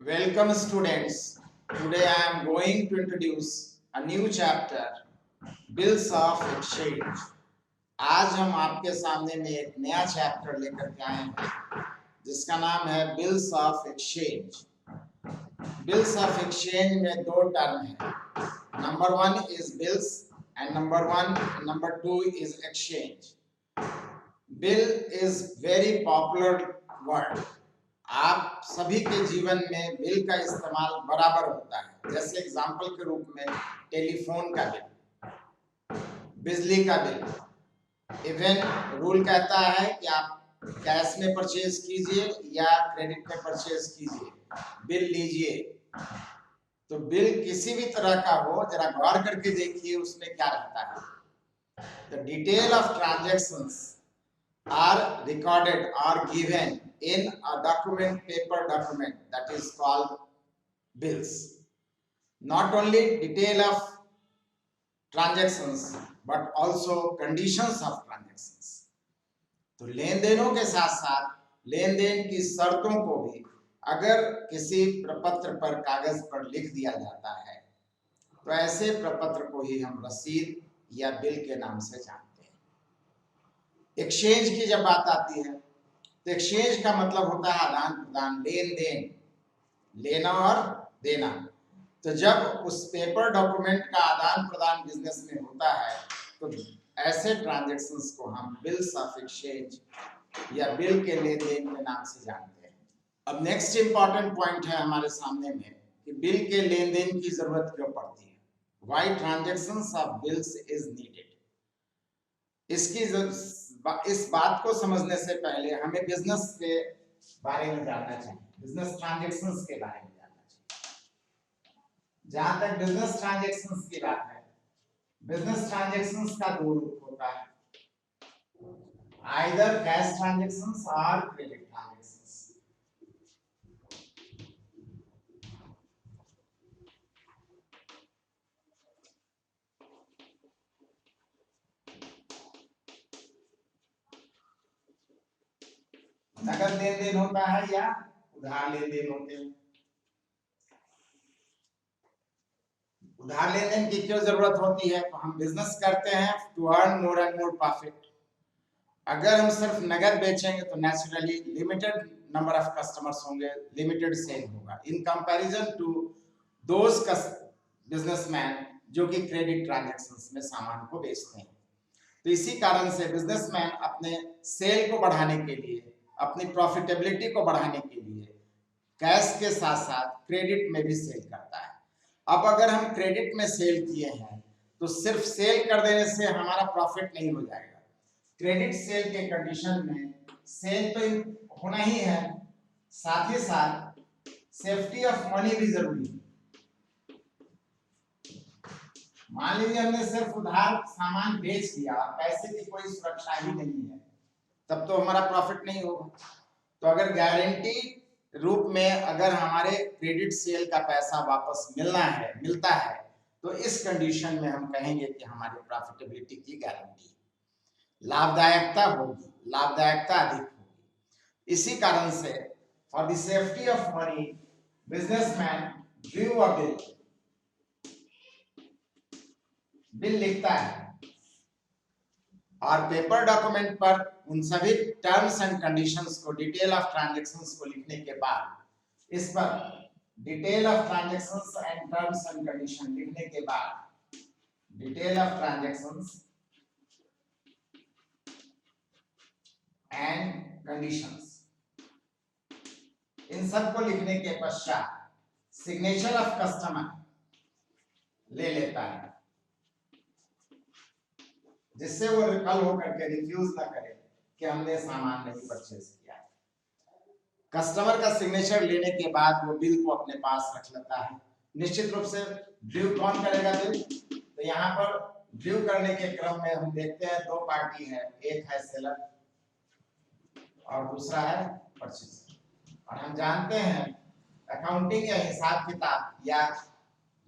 Welcome students. Today I am going to introduce a new chapter, Bills of Exchange. आज हम आपके सामने में एक नया चैप्टर लेकर के आए हैं जिसका नाम है bills of exchange. Bills of exchange में दो टर्म है, number one is bills and number two is exchange. Bill is very popular word. आप सभी के जीवन में बिल का इस्तेमाल बराबर होता है। जैसे एग्जाम्पल के रूप में टेलीफोन का बिल, बिजली का बिल। इवन रूल कहता है कि आप कैश में परचेज कीजिए या क्रेडिट में परचेज कीजिए, बिल लीजिए। तो बिल किसी भी तरह का हो, जरा गौर करके देखिए उसमें क्या रहता है। The detail of transactions are recorded or given in a document, paper document, that is called bills. Not only detail of transactions but also conditions of transactions. तो लेन देनों के साथ साथ लेन देन की शर्तों को भी अगर किसी प्रपत्र पर कागज पर लिख दिया जाता है तो ऐसे प्रपत्र को ही हम रसीद या बिल के नाम से जानते हैं। एक्सचेंज की जब बात आती है तो एक्सचेंज का मतलब होता है आदान प्रदान, लेन देन, लेना और देना। तो जब उस पेपर डॉक्यूमेंट का आदान प्रदान बिजनेस में होता है तो ऐसे ट्रांजैक्शंस को हम बिल्स ऑफ एक्सचेंज या बिल के लेन देन के नाम से जानते हैं। अब नेक्स्ट इंपॉर्टेंट पॉइंट है हमारे सामने में कि बिल के लेन देन की जरूरत क्यों पड़ती है, why transactions of bills is needed. इस बात को समझने से पहले हमें बिजनेस के बारे में जानना चाहिए, बिजनेस ट्रांजैक्शंस के बारे में जानना चाहिए। जहां तक बिजनेस ट्रांजैक्शंस की बात है, बिजनेस ट्रांजैक्शंस का दो रूप होता है, आइदर कैश ट्रांजैक्शंस और क्रेडिट ट्रांजैक्शंस। नगद लेन देन होता है या उधार लेन देन होते हैं। उधार लेन देन की क्यों जरूरत होती है, तो हम बिजनेस करते हैं to earn more and more profit. अगर हम सिर्फ नगद बेचेंगे तो naturally limited number of customers होंगे, लिमिटेड सेल होगा in comparison to those businessman जो कि क्रेडिट ट्रांजैक्शंस में सामान को बेचते हैं। तो इसी कारण से बिजनेसमैन अपने सेल को बढ़ाने के लिए, अपनी प्रॉफिटेबिलिटी को बढ़ाने के लिए कैश के साथ साथ क्रेडिट में भी सेल करता है। अब अगर हम क्रेडिट में सेल किए हैं तो सिर्फ सेल कर देने से हमारा प्रॉफिट नहीं हो जाएगा। क्रेडिट सेल के कंडीशन में सेल तो होना ही है, साथ ही साथ सेफ्टी ऑफ मनी भी जरूरी है। मान लीजिए हमने सिर्फ उधार सामान बेच दिया, पैसे की कोई सुरक्षा ही नहीं है, तब तो हमारा प्रॉफिट नहीं होगा। तो अगर गारंटी रूप में अगर हमारे क्रेडिट सेल का पैसा वापस मिलता है तो इस कंडीशन में हम कहेंगे कि हमारी प्रॉफिटेबिलिटी की गारंटी, लाभदायकता होगी, लाभदायकता अधिक होगी। इसी कारण से for the safety of money businessman due a bill लिखता है और पेपर डॉक्यूमेंट पर उन सभी टर्म्स एंड कंडीशंस को, डिटेल ऑफ ट्रांजैक्शंस को लिखने के बाद, इस पर detail of transactions and terms and condition लिखने के बाद, detail of transactions and conditions, इन सब को लिखने के पश्चात सिग्नेचर ऑफ कस्टमर ले लेता है जिससे वो विफल होकर के रिफ्यूज ना करे कि हमने सामान नहीं परचेज किया। कस्टमर का सिग्नेचर लेने के बाद वो बिल को अपने पास रख लेता है। निश्चित रूप से ड्यू कौन करेगा बिल, तो यहाँ पर ड्यू करने के क्रम में हम देखते हैं दो पार्टी है, एक है सेलर और दूसरा है परचेजर। और हम जानते हैं अकाउंटिंग या हिसाब किताब या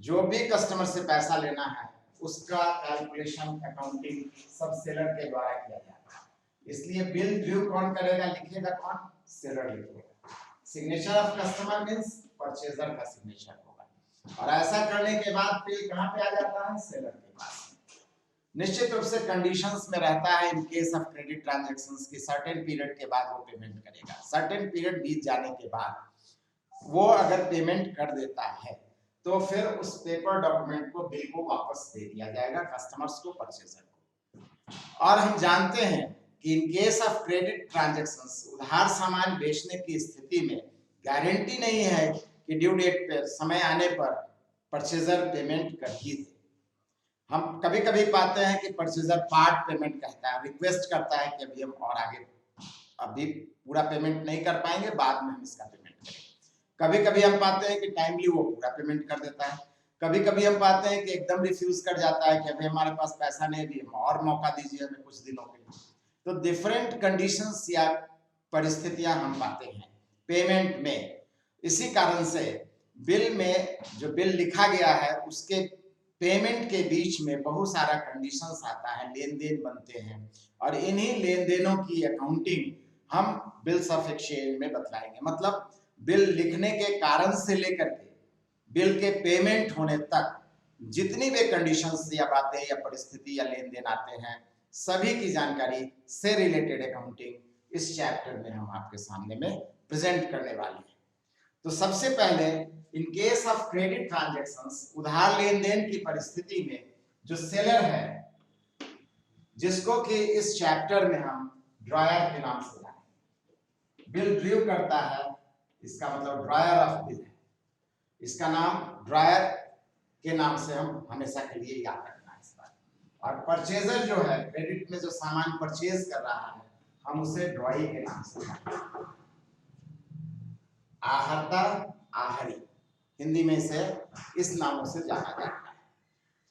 जो भी कस्टमर से पैसा लेना है उसका कैलकुलेशन अकाउंटिंग सब सेलर के द्वारा किया जाता है। इसलिए बिल ड्यू कौन करेगा, लिखेगा कौन, सेलर लिखेगा। Signature of customer means purchaser का सिग्नेचर होगा। और ऐसा करने के बाद बिल कहां पे आ जाता है? सेलर के पास। निश्चित रूप से कंडीशंस में रहता है in case of credit transactions की सर्टेन पीरियड के बाद वो पेमेंट करेगा। सर्टेन पीरियड बीत जाने के बाद वो अगर पेमेंट कर देता है तो फिर उस पेपर डॉक्यूमेंट को, बिल को वापस दे दिया जाएगा कस्टमर्स को, परचेजर को। और हम जानते हैं कि in case of credit transactions, उधार सामान बेचने की स्थिति में गारंटी नहीं है कि ड्यू डेट पे, समय आने पर परचेजर पेमेंट कर ही दे। हम कभी कभी पाते हैं कि परचेजर पार्ट पेमेंट कहता है, रिक्वेस्ट करता है कि अभी हम और आगे अभी पूरा पेमेंट नहीं कर पाएंगे, बाद में हम इसका पेमेंट करेंगे। कभी कभी हम पाते हैं कि टाइमली वो पूरा पेमेंट कर देता है। कभी कभी हम पाते हैं कि एकदम रिफ्यूज कर जाता है कि अभी हमारे पास पैसा नहीं, भी और मौका दीजिए हमें कुछ दिनों के लिए। तो डिफरेंट कंडीशंस या परिस्थितियां हम पाते हैं पेमेंट में। इसी कारण से बिल में जो बिल लिखा गया है उसके पेमेंट के बीच में बहुत सारा कंडीशंस आता है, लेन देन बनते हैं, और इन्हीं लेन देनों की अकाउंटिंग हम बिल्स ऑफ एक्सचेंज में बतलाएंगे। मतलब बिल लिखने के कारण से लेकर के बिल के पेमेंट होने तक जितनी भी कंडीशंस या बातें या परिस्थिति या लेन देन आते हैं, सभी की जानकारी से रिलेटेड अकाउंटिंग इस चैप्टर में हम आपके सामने में प्रेजेंट करने वाले हैं। तो सबसे पहले in case of credit transactions, उधार लेन देन की परिस्थिति में जो सेलर है, जिसको कि इस चैप्टर में हम ड्रॉयर के नाम से जानेंगे, बिल ड्रू करता है, इसका मतलब ड्रॉयर ऑफ बिल है। इसका नाम ड्रॉयर के नाम से हम हमेशा के लिए याद रखना है इस बात। और परचेजर जो है, क्रेडिट में जो सामान परचेज कर रहा है, हम उसे ड्रॉई के नाम से जानते हैं। आहर्ता, आहरी, हिंदी में इसे इस नामों से जाना जाता है।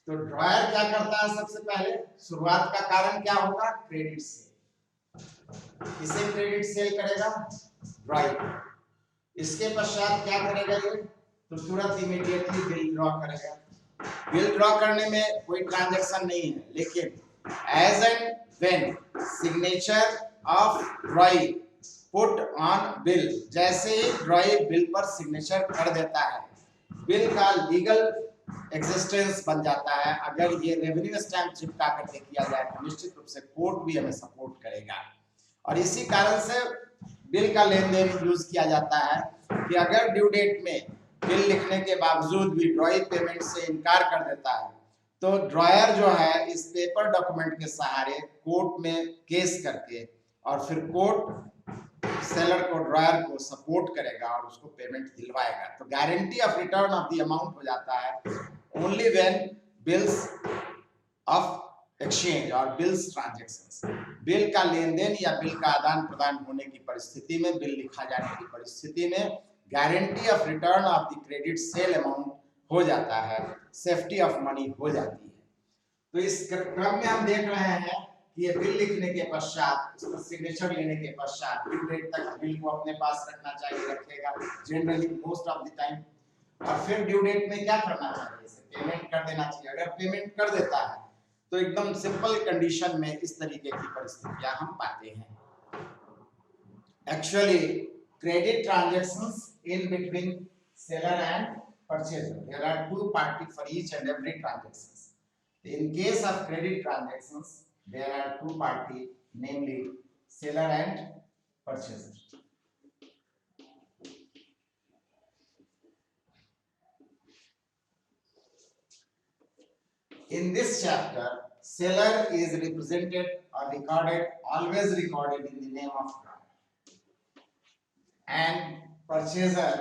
तो ड्रॉयर क्या करता है? सबसे पहले शुरुआत का कारण क्या होगा? Credit sale. इसे क्रेडिट सेल करेगा ड्रॉई। इसके पश्चात क्या करेगा ये? तो तुरंत इमीडिएटली बिल ड्रॉ करेगा। बिल ड्रॉ करने में कोई ट्रांजैक्शन नहीं है, लेकिन as and when signature of drawee put on bill, जैसे ही ड्रॉई बिल पर सिग्नेचर कर देता है, बिल का लीगल एग्जिस्टेंस बन जाता है। अगर ये रेवेन्यू स्टैंप चिपका करके किया जाए तो निश्चित रूप से कोर्ट भी हमें सपोर्ट करेगा। और इसी कारण से बिल का लेन देन यूज किया जाता है कि अगर ड्यू डेट में बिल लिखने के बावजूद भी ड्रॉई पेमेंट से इनकार कर देता है, तो ड्रॉयर जो है इस पेपर डॉक्यूमेंट के सहारे कोर्ट में केस करके, और फिर कोर्ट सेलर को, ड्रॉयर को सपोर्ट करेगा और उसको पेमेंट दिलवाएगा। तो guarantee of return of the amount हो जाता है only when bills of exchange और बिल्स ट्रांजैक्शंस, बिल का लेन देन या बिल का आदान प्रदान होने की परिस्थिति में, बिल लिखा जाने की परिस्थिति में guarantee of return of the credit sale amount हो जाता है, सेफ्टी ऑफ मनी हो जाती है। तो इस क्रम में हम देख रहे हैं कि ये बिल लिखने के पश्चात, उसका सिग्नेचर लेने के पश्चात ड्यू डेट तक बिल को अपने पास रखना चाहिए, रखेगा generally most of the time. और फिर ड्यू डेट में क्या करना चाहिए? इसे पेमेंट कर देना चाहिए। अगर पेमेंट कर देता है तो एकदम सिंपल कंडीशन में इस तरीके की परिस्थितियां हम पाते हैं। Actually credit transactions in between seller and purchaser, there are two party for each and every transactions. In case of credit transactions, there are two parties, namely seller and purchaser. In this chapter, seller is represented or recorded, always recorded in the name of God, and purchaser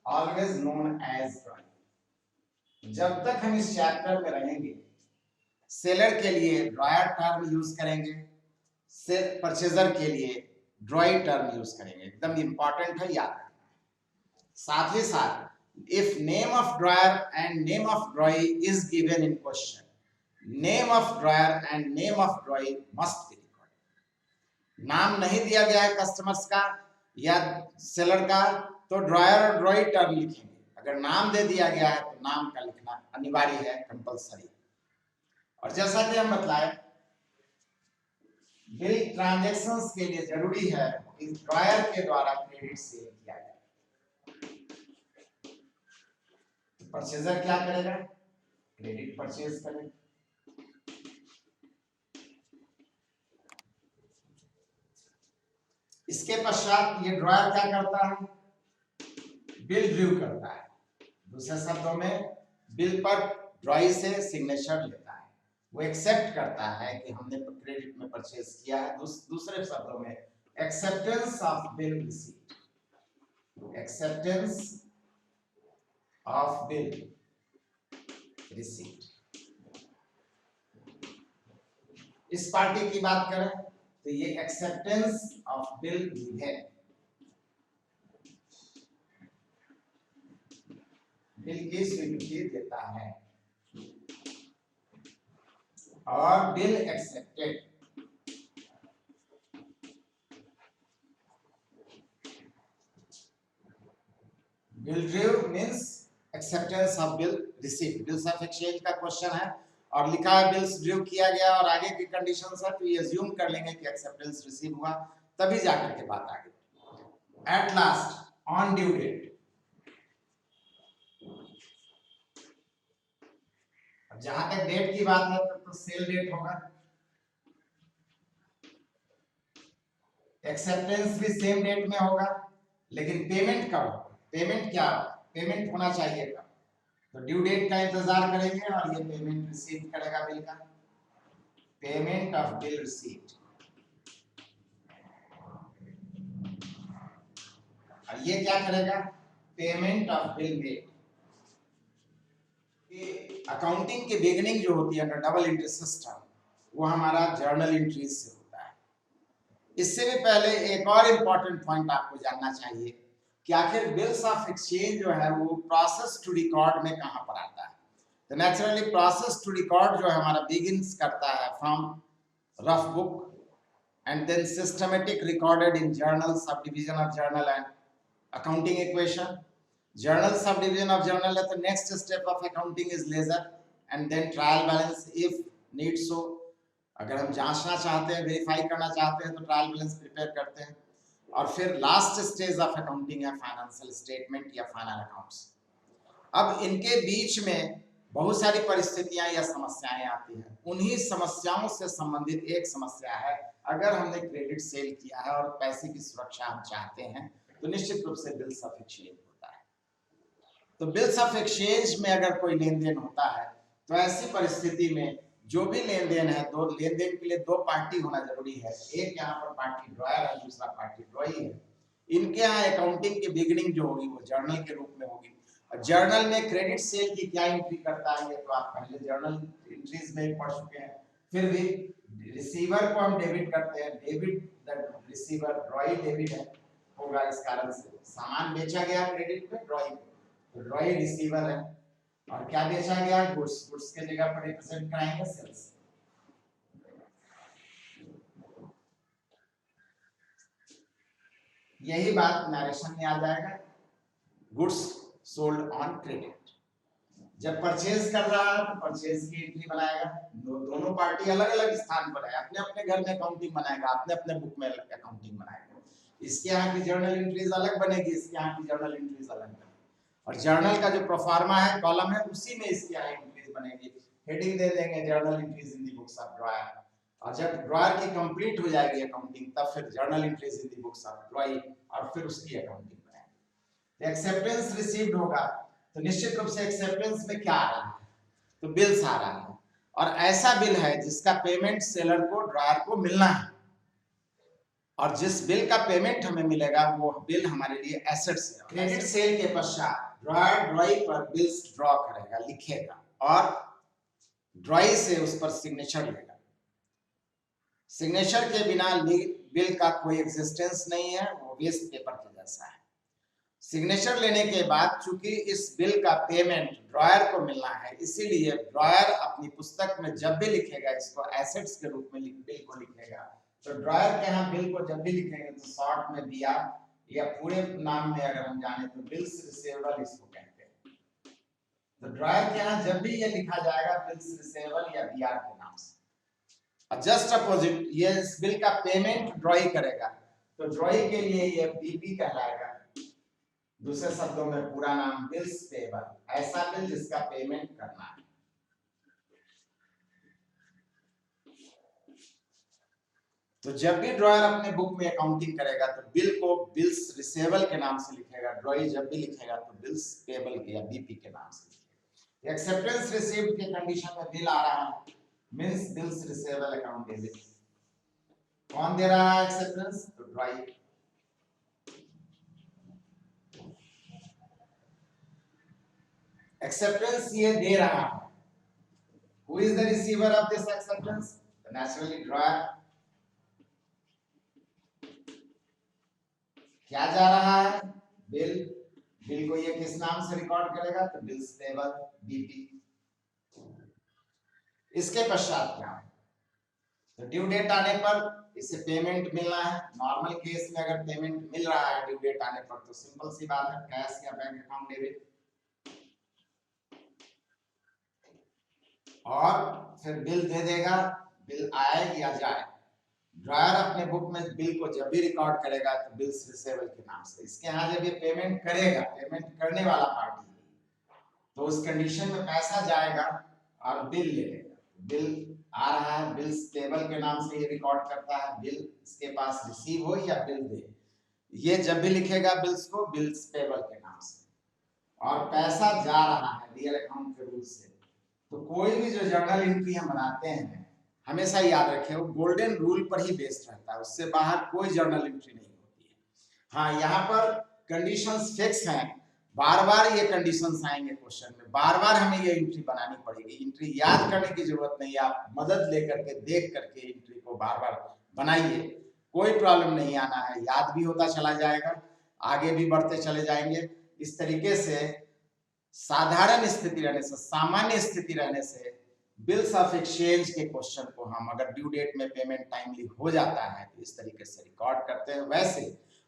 always known as God. जब तक हम इस chapter में रहेंगे, seller के लिए dryer term use करेंगे, purchaser के लिए ड्रॉई टर्म यूज करेंगे। एकदम इंपॉर्टेंट है, याद रखना। साथ ही साथ if name of dryer and name of ड्रॉई is given in question, name of dryer and name of ड्रॉई must be recorded. नाम नहीं दिया गया है कस्टमर्स का या सेलर का, तो ड्रॉयर और ड्रॉई टर्म लिखेंगे। अगर नाम दे दिया गया है तो नाम का लिखना अनिवार्य है, कंपल्सरी। और जैसा कि हम बतलाए, बिल ट्रांजैक्शंस के लिए जरूरी है कि ड्रॉयर के द्वारा क्रेडिट सेल किया जाए। परचेजर क्या करेगा, क्रेडिट परचेज करेगा। इसके पश्चात ये ड्रॉयर क्या करता है, बिल ड्यू करता है। दूसरे शब्दों में बिल पर ड्रॉई से सिग्नेचर लेता है, वो एक्सेप्ट करता है कि हमने क्रेडिट में परचेज किया है। दूसरे शब्दों में acceptance of bill receipt, acceptance of bill receipt. इस पार्टी की बात करें तो ये एक्सेप्टेंस ऑफ बिल है, बिल की स्वीकृति देता है। और bill accepted, bill due means acceptance of bill receipt. Bills of exchange का क्वेश्चन है और लिखा है बिल्स ड्यू किया गया और आगे की कंडीशंस है, तो ये अज्यूम कर लेंगे कि एक्सेप्टेंस रिसीव हुआ, तभी जाकर के बात आगे। At last on due date, जहां तक डेट की बात है तो सेल डेट होगा, एक्सेप्टेंस भी सेम डेट में होगा, लेकिन पेमेंट कब होगा, पेमेंट क्या, पेमेंट होना चाहिए कब, तो ड्यू डेट का इंतजार करेंगे और ये पेमेंट रिसीव करेगा बिल का, पेमेंट ऑफ बिल रिसीट। और ये क्या करेगा, payment of bill made. Accounting की बिगिनिंग जो होती है अंडर डबल एंट्री सिस्टम, वो हमारा जर्नल एंट्रीज से होता है। इससे भी पहले एक और इम्पोर्टेंट पॉइंट आपको जानना चाहिए कि आखिर बिल्स ऑफ एक्सचेंज जो है वो प्रोसेस टू रिकॉर्ड में कहां पर आता है। तो नेचुरली प्रोसेस टू रिकॉर्ड जो है हमारा बिगिंस करता है from rough book and then systematic recorded in journal, subdivision of journal and accounting equation. Journal subdivision of journal है तो next step of accounting is ledger and then trial balance if need so। अगर हम जांचना चाहते हैं, verify करना चाहते हैं तो ट्रायल बैलेंस प्रिपेयर करते हैं। और फिर लास्ट स्टेज ऑफ अकाउंटिंग है फाइनेंशियल स्टेटमेंट या फाइनल अकाउंट्स। अब इनके बीच में बहुत सारी परिस्थितियां या समस्याएं आती हैं। उन्हीं समस्याओं से संबंधित एक समस्या है, अगर हमने क्रेडिट सेल किया है और पैसे की सुरक्षा हम चाहते हैं तो निश्चित रूप से बिल्स ऑफ एक्सचेंज होता है। तो बिल्स ऑफ एक्सचेंज में अगर कोई लेन देन होता है तो ऐसी परिस्थिति में जो भी लेन देन है, दो लेन देन के लिए दो पार्टी होना जरूरी है। एक यहाँ पर पार्टी ड्रॉयर है, दूसरा पार्टी ड्रॉई है। इनके यहाँ अकाउंटिंग की बिगिनिंग जो होगी वो जर्नल के रूप में होगी। जर्नल में क्रेडिट सेल की क्या एंट्री करता है ये तो आप पहले जर्नल एंट्रीज में पढ़ चुके हैं। फिर भी रिसीवर को हम डेबिट करते हैं, डेबिट द रिसीवर, ड्रॉई डेबिट है होगा। इस कारण से सामान बेचा गया क्रेडिट पे ड्रॉई, तो ड्रॉई रिसीवर है। और क्या बेचा गया, गुड्स, गुड्स के जगह पर रिप्रेजेंट कराएंगे सेल्स। यही बात नरेशन में आ जाएगा, गुड्स सोल्ड ऑन क्रेडिट। जब परचेज कर रहा है तो परचेज की एंट्री बनाएगा। दोनों पार्टी अलग अलग स्थान पर है, अपने अपने घर में अकाउंटिंग बनाएगा, अपने अपने बुक में अकाउंटिंग बनाएगा। इसके यहाँ की जर्नल एंट्रीज अलग बनेगी, इसके यहाँ की जर्नल एंट्रीज अलग बनेगी। और जर्नल का जो प्रोफार्मा है, कॉलम है, उसी में इसकी यहाँ एंट्रीज बनेगी। हेडिंग दे देंगे journal entries in the books of dryer. और जब ड्रॉयर की कंप्लीट हो जाएगी अकाउंटिंग, तब फिर journal entries in the books of ड्रॉई और फिर उसकी अकाउंटिंग बनाएंगे। एक्सेप्टेंस रिसीव्ड होगा तो निश्चित रूप से एक्सेप्टेंस में क्या आ रहा है, तो बिल्स आ रहा है। और ऐसा बिल है जिसका पेमेंट सेलर को, ड्रॉयर को मिलना है। और जिस बिल का पेमेंट हमें मिलेगा वो बिल हमारे लिए एसेट्स है। क्रेडिट सेल के पश्चात ड्रॉयर ड्रॉई पर बिल्स ड्रॉ करेगा, लिखेगा और ड्रॉई से उस पर सिग्नेचर लेगा। सिग्नेचर के बिना बिल का कोई एग्जिस्टेंस नहीं है, वो वेस्ट पेपर के जैसा है। सिग्नेचर लेने के बाद चूंकि इस बिल का पेमेंट ड्रॉयर को मिलना है, इसीलिए ड्रॉयर अपनी पुस्तक में जब भी लिखेगा इसको एसेट्स के रूप में बिल को लिखेगा। तो ड्रॉयर के यहाँ बिल को जब भी लिखेंगे तो शॉर्ट में बीआर या पूरे नाम में अगर हम जाने तो बिल्स रिसीवेबल इसको कहते हैं। तो ड्रॉयर के यहाँ जब भी ये लिखा जाएगा बिल्स रिसीवेबल या बीआर के नाम से। जस्ट अपोजिट ये इस बिल का पेमेंट ड्रॉई करेगा तो ड्रॉई के लिए ये बीपी कहलाएगा, दूसरे शब्दों में पूरा नाम बिल्स पेबल, ऐसा बिल जिसका पेमेंट करना है। तो जब भी ड्रॉयर अपने बुक में अकाउंटिंग करेगा तो बिल को बिल्स रिसेवेबल के नाम से लिखेगा, ड्रॉई जब भी लिखेगा तो बिल्स पेबल के या बीपी के नाम से लिखेगा। एक्सेप्टेंस रिसीव्ड के कंडीशन में बिल आ रहा है, मींस बिल्स रिसेवेबल अकाउंट डेबिट। कौन दे रहा है एक्सेप्टेंस? तो ड्रॉई। एक्सेप्टेंस ये दे रहा है, who is the receiver of this acceptance? Naturally dryer. क्या जा रहा है? बिल। बिल को ये किस नाम से रिकॉर्ड करेगा? तो बिल्स पेबल, बीपी। इसके पश्चात क्या है? तो ड्यू डेट आने पर इसे पेमेंट मिलना है। नॉर्मल केस में अगर पेमेंट मिल रहा है ड्यू डेट आने पर तो सिंपल सी बात है, कैश या बैंक अकाउंट डेबिट। और फिर बिल दे देगा, बिल आए या जाए। ड्रॉयर अपने बुक में बिल को जब भी रिकॉर्ड करेगा तो बिल्स रिसेवेबल के नाम से। इसके यहाँ जब ये पेमेंट करेगा, पेमेंट करने वाला पार्टी, तो उस कंडीशन में पैसा जाएगा और बिल ले लेगा। बिल आ रहा है, बिल्स पेबल के नाम से ये रिकॉर्ड करता है, बिल इसके पास रिसीव हो या बिल दे, ये जब भी लिखेगा बिल्स को बिल्स पेबल के नाम से। और पैसा जा रहा है रियल अकाउंट के रूल से। तो कोई भी जो जर्नल एंट्री हम बनाते हैं हमेशा याद रखें वो गोल्डन रूल पर ही बेस्ड रहता है, उससे बाहर कोई जर्नल एंट्री नहीं होती है। हाँ, यहाँ पर कंडीशंस फिक्स हैं, बार बार ये कंडीशंस आएंगे क्वेश्चन में, बार बार हमें ये एंट्री बनानी पड़ेगी। एंट्री याद करने की जरूरत नहीं है, आप मदद लेकर के देख करके एंट्री को बार बार बनाइए, कोई प्रॉब्लम नहीं आना है, याद भी होता चला जाएगा, आगे भी बढ़ते चले जाएंगे। इस तरीके से साधारण स्थिति रहने से, सामान्य स्थिति रहने से बिल्स ऑफ एक्सचेंज के क्वेश्चन को हम अगर ड्यू डेट में पेमेंट टाइमली हो जाता है तो इस तरीके से रिकॉर्ड करते हैं। वैसे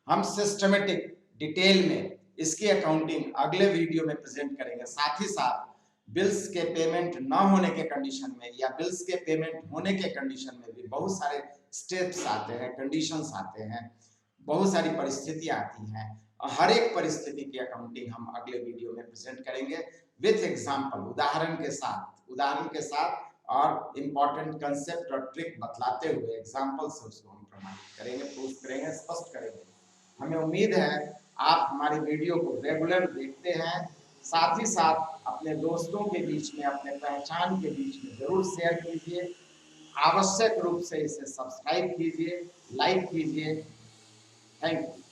हम सिस्टमेटिक डिटेल में इसकी अकाउंटिंग अगले वीडियो में प्रेजेंट करेंगे। साथ ही साथ बिल्स के पेमेंट न होने के कंडीशन में या बिल्स के पेमेंट होने के कंडीशन में भी बहुत सारे स्टेप्स आते हैं, कंडीशंस आते हैं, बहुत सारी परिस्थितियां आती हैं। हर एक परिस्थिति की अकाउंटिंग हम अगले वीडियो में प्रेजेंट करेंगे विथ एग्जाम्पल, उदाहरण के साथ और इम्पोर्टेंट कंसेप्ट और ट्रिक बतलाते हुए एग्जाम्पल से उसको हम प्रमाणित करेंगे, प्रूफ करेंगे, स्पष्ट करेंगे। हमें उम्मीद है आप हमारी वीडियो को रेगुलर देखते हैं, साथ ही साथ अपने दोस्तों के बीच में, अपने पहचान के बीच में जरूर शेयर कीजिए, आवश्यक रूप से इसे सब्सक्राइब कीजिए, लाइक कीजिए। Thank you.